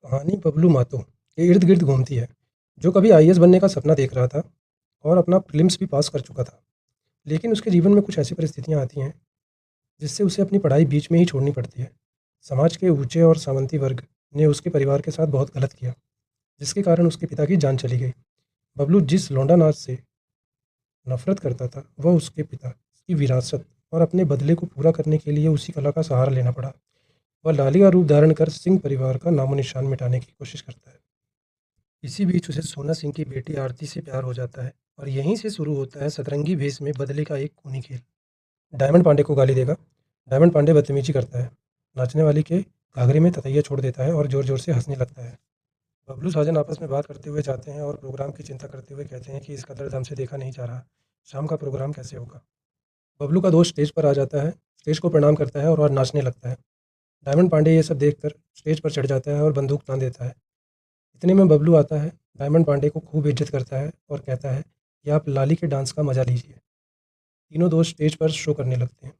कहानी बबलू मातो के इर्द गिर्द घूमती है, जो कभी आईएएस बनने का सपना देख रहा था और अपना प्रीलिम्स भी पास कर चुका था। लेकिन उसके जीवन में कुछ ऐसी परिस्थितियां आती हैं जिससे उसे अपनी पढ़ाई बीच में ही छोड़नी पड़ती है। समाज के ऊंचे और सामंती वर्ग ने उसके परिवार के साथ बहुत गलत किया, जिसके कारण उसके पिता की जान चली गई। बबलू जिस लौंडा नाच से नफरत करता था, वह उसके पिता की विरासत और अपने बदले को पूरा करने के लिए उसी कला का सहारा लेना पड़ा। वह लाली का रूप धारण कर सिंह परिवार का नामो निशान मिटाने की कोशिश करता है। इसी बीच उसे सोना सिंह की बेटी आरती से प्यार हो जाता है और यहीं से शुरू होता है सतरंगी भेस में बदले का एक खूनी खेल। डायमंड पांडे को गाली देगा। डायमंड पांडे बदतमीजी करता है, नाचने वाली के घाघरे में ततैया छोड़ देता है और जोर जोर से हंसने लगता है। बबलू साजन आपस में बात करते हुए जाते हैं और प्रोग्राम की चिंता करते हुए कहते हैं कि इसका दर्द हमसे देखा नहीं जा रहा। शाम का प्रोग्राम कैसे होगा? बबलू का दोस्त स्टेज पर आ जाता है, स्टेज को प्रणाम करता है और नाचने लगता है। डायमंड पांडे ये सब देखकर स्टेज पर चढ़ जाता है और बंदूक तान देता है। इतने में बबलू आता है, डायमंड पांडे को खूब इज्जत करता है और कहता है कि आप लाली के डांस का मजा लीजिए। तीनों दोस्त स्टेज पर शो करने लगते हैं।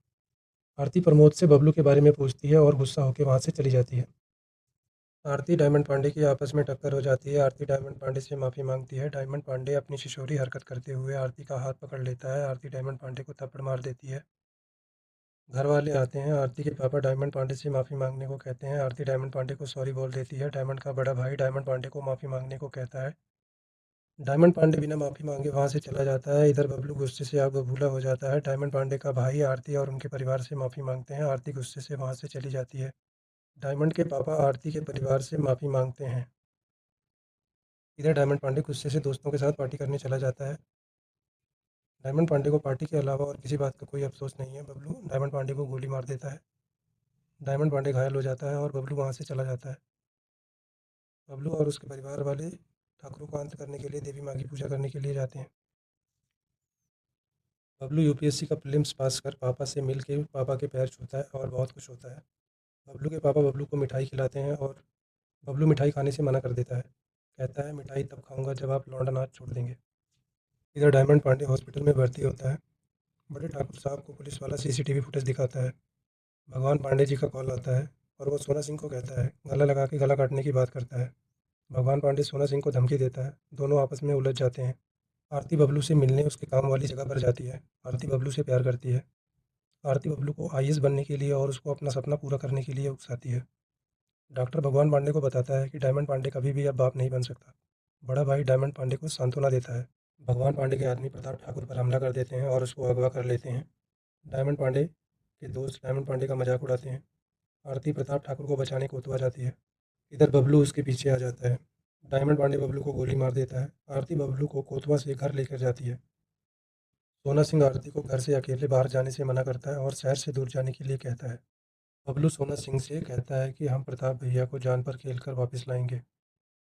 आरती प्रमोद से बबलू के बारे में पूछती है और गुस्सा होकर वहाँ से चली जाती है। आरती डायमंड पांडे की आपस में टक्कर हो जाती है। आरती डायमंड पांडे से माफ़ी मांगती है। डायमंड पांडे अपनी शिशोरी हरकत करते हुए आरती का हाथ पकड़ लेता है। आरती डायमंड पांडे को थप्पड़ मार देती है। घर वाले आते हैं। आरती के पापा डायमंड पांडे से माफ़ी मांगने को कहते हैं। आरती डायमंड पांडे को सॉरी बोल देती है। डायमंड का बड़ा भाई डायमंड पांडे को माफ़ी मांगने को कहता है। डायमंड पांडे बिना माफ़ी मांगे वहाँ से चला जाता है। इधर बबलू गुस्से से आग बबूला हो जाता है। डायमंड पांडे का भाई आरती और उनके परिवार से माफ़ी मांगते हैं। आरती गुस्से से वहाँ से चली जाती है। डायमंड के पापा आरती के परिवार से माफ़ी मांगते हैं। इधर डायमंड पांडे गुस्से से दोस्तों के साथ पार्टी करने चला जाता है। डायमंड पांडे को पार्टी के अलावा और किसी बात का कोई अफसोस नहीं है। बबलू डायमंड पांडे को गोली मार देता है। डायमंड पांडे घायल हो जाता है और बबलू वहाँ से चला जाता है। बबलू और उसके परिवार वाले ठाकुरों को अंत करने के लिए देवी माँ की पूजा करने के लिए जाते हैं। बबलू यूपीएससी का प्रीलिम्स पास कर पापा से मिल के पापा के पैर छूता है और बहुत खुश होता है। बबलू के पापा बबलू को मिठाई खिलाते हैं और बबलू मिठाई खाने से मना कर देता है। कहता है मिठाई तब खाऊंगा जब आप लौंडा नाच छोड़ देंगे। इधर डायमंड पांडे हॉस्पिटल में भर्ती होता है। बड़े ठाकुर साहब को पुलिस वाला सीसीटीवी फुटेज दिखाता है। भगवान पांडे जी का कॉल आता है और वो सोना सिंह को कहता है, गला लगा के गला काटने की बात करता है। भगवान पांडे सोना सिंह को धमकी देता है। दोनों आपस में उलझ जाते हैं। आरती बबलू से मिलने उसके काम वाली जगह पर जाती है। आरती बबलू से प्यार करती है। आरती बबलू को आईएएस बनने के लिए और उसको अपना सपना पूरा करने के लिए उकसाती है। डॉक्टर भगवान पांडे को बताता है कि डायमंड पांडे कभी भी अब बाप नहीं बन सकता। बड़ा भाई डायमंड पांडे को सांत्वना देता है। भगवान पांडे के आदमी प्रताप ठाकुर पर हमला कर देते हैं और उसको अगवा कर लेते हैं। डायमंड पांडे के दोस्त डायमंड पांडे का मजाक उड़ाते हैं। आरती प्रताप ठाकुर को बचाने को उतवा जाती है। इधर बबलू उसके पीछे आ जाता है। डायमंड पांडे बबलू को गोली मार देता है। आरती बबलू को कोतवा से घर लेकर जाती है। सोना सिंह आरती को घर से अकेले बाहर जाने से मना करता है और शहर से दूर जाने के लिए कहता है। बबलू सोना सिंह से कहता है कि हम प्रताप भैया को जान पर खेल कर वापस लाएंगे।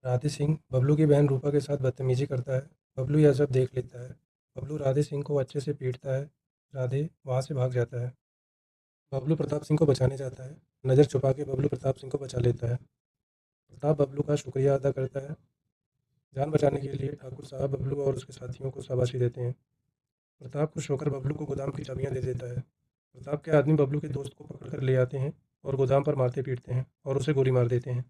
राधे सिंह बबलू की बहन रूपा के साथ बदतमीजी करता है। बबलू यह सब देख लेता है। बबलू राधे सिंह को अच्छे से पीटता है। राधे वहाँ से भाग जाता है। बबलू प्रताप सिंह को बचाने जाता है। नज़र छुपा के बबलू प्रताप सिंह को बचा लेता है। प्रताप बबलू का शुक्रिया अदा करता है। जान बचाने के लिए ठाकुर साहब बबलू और उसके साथियों को शाबाशी देते हैं। प्रताप खुश होकर बबलू को गोदाम की चाबियां दे देता है। प्रताप के आदमी बबलू के दोस्त को पकड़ कर ले आते हैं और गोदाम पर मारते पीटते हैं और उसे गोली मार देते हैं।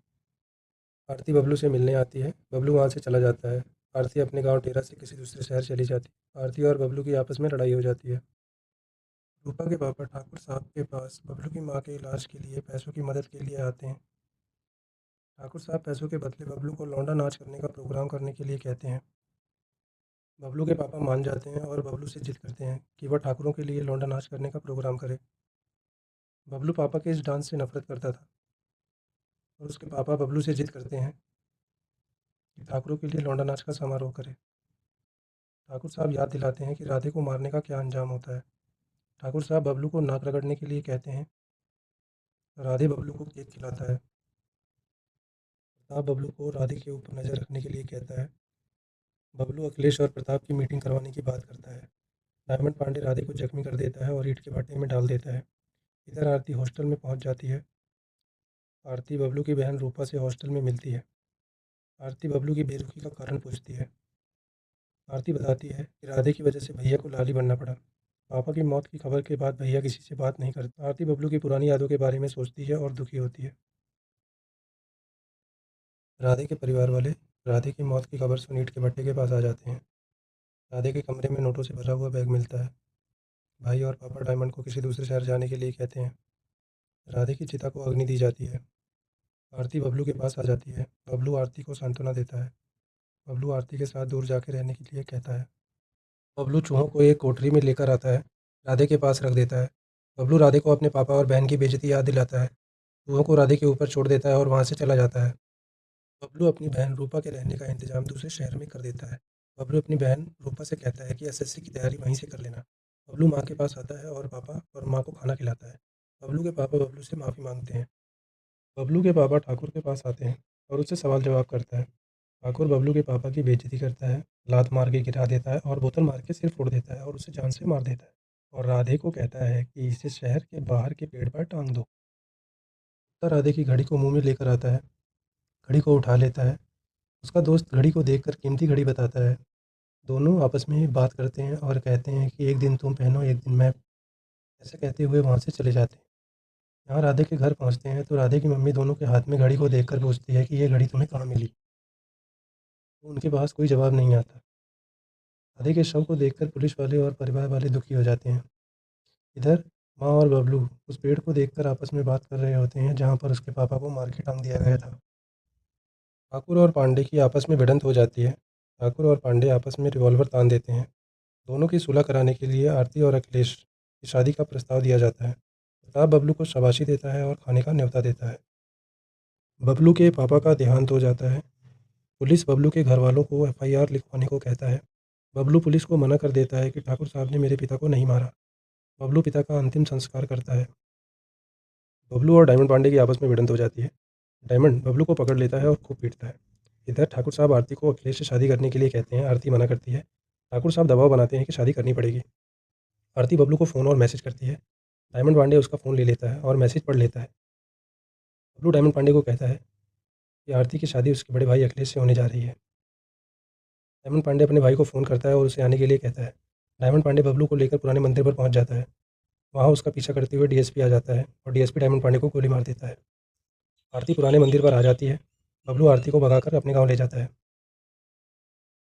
आरती बबलू से मिलने आती है। बबलू वहाँ से चला जाता है। आरती अपने गांव टेरा से किसी दूसरे शहर चली जाती है। आरती और बबलू की आपस में लड़ाई हो जाती है। रूपा के पापा ठाकुर साहब के पास बबलू की माँ के इलाज के लिए पैसों की मदद के लिए आते हैं। ठाकुर साहब पैसों के बदले बबलू को लौंडा नाच करने का प्रोग्राम करने के लिए कहते हैं। बबलू के पापा मान जाते हैं और बबलू से जिद करते हैं कि वह ठाकुरों के लिए लौंडा नाच करने का प्रोग्राम करे। बबलू पापा के इस डांस से नफरत करता था और उसके पापा बबलू से जिद करते हैं कि ठाकुरों के लिए लौंडा नाच का समारोह करे। ठाकुर साहब याद दिलाते हैं कि राधे को मारने का क्या अंजाम होता है। ठाकुर साहब बबलू को नाक रगड़ने के लिए कहते हैं। राधे बबलू को केक खिलाता है। प्रताप बबलू को राधे के ऊपर नज़र रखने के लिए कहता है। बबलू अखिलेश और प्रताप की मीटिंग करवाने की बात करता है। डायमंड पांडे राधे को जख्मी कर देता है और ईंट के भट्टे में डाल देता है। इधर आरती हॉस्टल में पहुंच जाती है। आरती बबलू की बहन रूपा से हॉस्टल में मिलती है। आरती बबलू की बेरुखी का कारण पूछती है। आरती बताती है कि राधे की वजह से भैया को लाली बनना पड़ा। पापा की मौत की खबर के बाद भैया किसी से बात नहीं करता। आरती बबलू की पुरानी यादों के बारे में सोचती है और दुखी होती है। राधे के परिवार वाले राधे की मौत की खबर सुन ईंट के भट्टे के पास आ जाते हैं। राधे के कमरे में नोटों से भरा हुआ बैग मिलता है। भाई और पापा डायमंड को किसी दूसरे शहर जाने के लिए कहते हैं। राधे की चिता को अग्नि दी जाती है। आरती बबलू के पास आ जाती है। बबलू आरती को सांत्वना देता है। बबलू आरती के साथ दूर जाके रहने के लिए कहता है। बबलू चूहों को एक कोठरी में लेकर आता है। राधे के पास रख देता है। बबलू राधे को अपने पापा और बहन की बेइज्जती याद दिलाता है। चूहों को राधे के ऊपर छोड़ देता है और वहाँ से चला जाता है। बबलू अपनी बहन रूपा के रहने का इंतजाम दूसरे शहर में कर देता है। बबलू अपनी बहन रूपा से कहता है कि एसएससी की तैयारी वहीं से कर लेना। बबलू माँ के पास आता है और पापा और माँ को खाना खिलाता है। बबलू के पापा बबलू से माफ़ी मांगते हैं। बबलू के पापा ठाकुर के पास आते हैं और उससे सवाल जवाब करता है। ठाकुर बबलू के पापा की बेइज्जती करता है, लात मार के गिरा देता है और बोतल मार के सिर फोड़ देता है और उसे जान से मार देता है। और राधे को कहता है कि इसे शहर के बाहर के पेड़ पर टांग दो। तब राधे की घड़ी को मुंह में लेकर आता है। घड़ी को उठा लेता है। उसका दोस्त घड़ी को देखकर कीमती घड़ी बताता है। दोनों आपस में बात करते हैं और कहते हैं कि एक दिन तुम पहनो एक दिन मैं। ऐसा कहते हुए वहाँ से चले जाते हैं। यहाँ राधे के घर पहुँचते हैं तो राधे की मम्मी दोनों के हाथ में घड़ी को देखकर पूछती है कि ये घड़ी तुम्हें कहाँ मिली। तो उनके पास कोई जवाब नहीं आता। राधे के शव को देखकर पुलिस वाले और परिवार वाले दुखी हो जाते हैं। इधर माँ और बबलू उस पेड़ को देखकर आपस में बात कर रहे होते हैं जहाँ पर उसके पापा को मार के टांग दिया गया था। ठाकुर और पांडे की आपस में भिड़ंत हो जाती है। ठाकुर और पांडे आपस में रिवॉल्वर तान देते हैं। दोनों की सुलह कराने के लिए आरती और अखिलेश की शादी का प्रस्ताव दिया जाता है। प्रताप बबलू को शाबाशी देता है और खाने का न्योता देता है। बबलू के पापा का देहांत हो जाता है। पुलिस बबलू के घर वालों को एफआईआर लिखवाने को कहता है। बबलू पुलिस को मना कर देता है कि ठाकुर साहब ने मेरे पिता को नहीं मारा। बबलू पिता का अंतिम संस्कार करता है। बबलू और डायमंड पांडे की आपस में भिड़ंत हो जाती है। डायमंड बबलू को पकड़ लेता है और खूब पीटता है। इधर ठाकुर साहब आरती को अखिलेश से शादी करने के लिए कहते हैं। आरती मना करती है। ठाकुर साहब दबाव बनाते हैं कि शादी करनी पड़ेगी। आरती बबलू को फ़ोन और मैसेज करती है। डायमंड पांडे उसका फ़ोन ले लेता है और मैसेज पढ़ लेता है। बबलू डायमंड पांडे को कहता है कि आरती की शादी उसके बड़े भाई अखिलेश से होने जा रही है। डायमंड पांडे अपने भाई को फ़ोन करता है और उसे आने के लिए कहता है। डायमंड पांडे बबलू को लेकर पुराने मंदिर पर पहुंच जाता है। वहां उसका पीछा करते हुए डीएसपी आ जाता है और डीएसपी डायमंड पांडे को गोली मार देता है। आरती पुराने मंदिर पर आ जाती है। बबलू आरती को भगाकर अपने गाँव ले जाता है।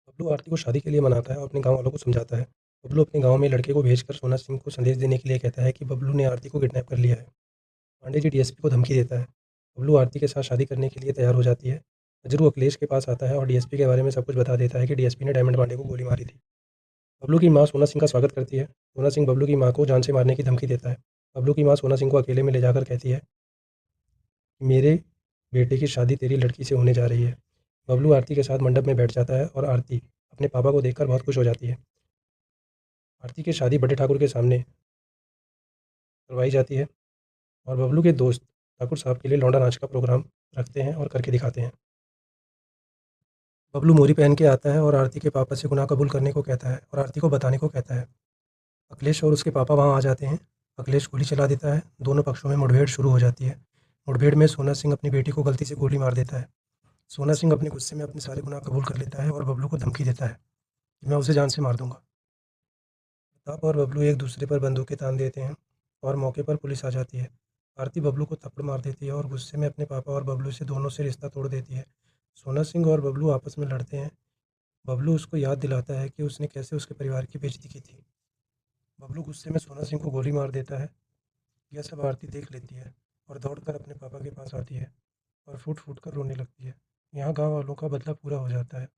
बबलू आरती को शादी के लिए मनाता है और अपने गाँव वालों को समझाता है। बबलू अपने गाँव में लड़के को भेजकर सोना सिंह को संदेश देने के लिए कहता है कि बबलू ने आरती को किडनैप कर लिया है। पांडे जी डीएसपी को धमकी देता है। बबलू आरती के साथ शादी करने के लिए तैयार हो जाती है। अजरू अखिलेश के पास आता है और डीएसपी के बारे में सब कुछ बता देता है कि डीएसपी ने डायमंड पांडे को गोली मारी थी। बबलू की माँ सोना सिंह का स्वागत करती है। सोना सिंह बबलू की माँ को जान से मारने की धमकी देता है। बबलू की माँ सोना सिंह को अकेले में ले जाकर कहती है कि मेरे बेटे की शादी तेरी लड़की से होने जा रही है। बबलू आरती के साथ मंडप में बैठ जाता है और आरती अपने पापा को देखकर बहुत खुश हो जाती है। आरती की शादी बड़े ठाकुर के सामने करवाई जाती है और बबलू के दोस्त ठाकुर साहब के लिए लौंडा नाच का प्रोग्राम रखते हैं और करके दिखाते हैं। बबलू मोरी पहन के आता है और आरती के पापा से गुनाह कबूल करने को कहता है और आरती को बताने को कहता है। अखिलेश और उसके पापा वहाँ आ जाते हैं। अखिलेश गोली चला देता है। दोनों पक्षों में मुठभेड़ शुरू हो जाती है। मुठभेड़ में सोना सिंह अपनी बेटी को गलती से गोली मार देता है। सोना सिंह अपने गुस्से में अपने सारे गुनाह कबूल कर लेता है और बबलू को धमकी देता है कि मैं उसे जान से मार दूंगा। प्रताप और बबलू एक दूसरे पर बंदूकें तान देते हैं और मौके पर पुलिस आ जाती है। आरती बबलू को थप्पड़ मार देती है और गुस्से में अपने पापा और बबलू से दोनों से रिश्ता तोड़ देती है। सोना सिंह और बबलू आपस में लड़ते हैं। बबलू उसको याद दिलाता है कि उसने कैसे उसके परिवार की बेइज्जती की थी। बबलू गुस्से में सोना सिंह को गोली मार देता है। यह सब आरती देख लेती है और दौड़कर अपने पापा के पास आती है और फूट फूट कर रोने लगती है। यहाँ गांव वालों का बदला पूरा हो जाता है।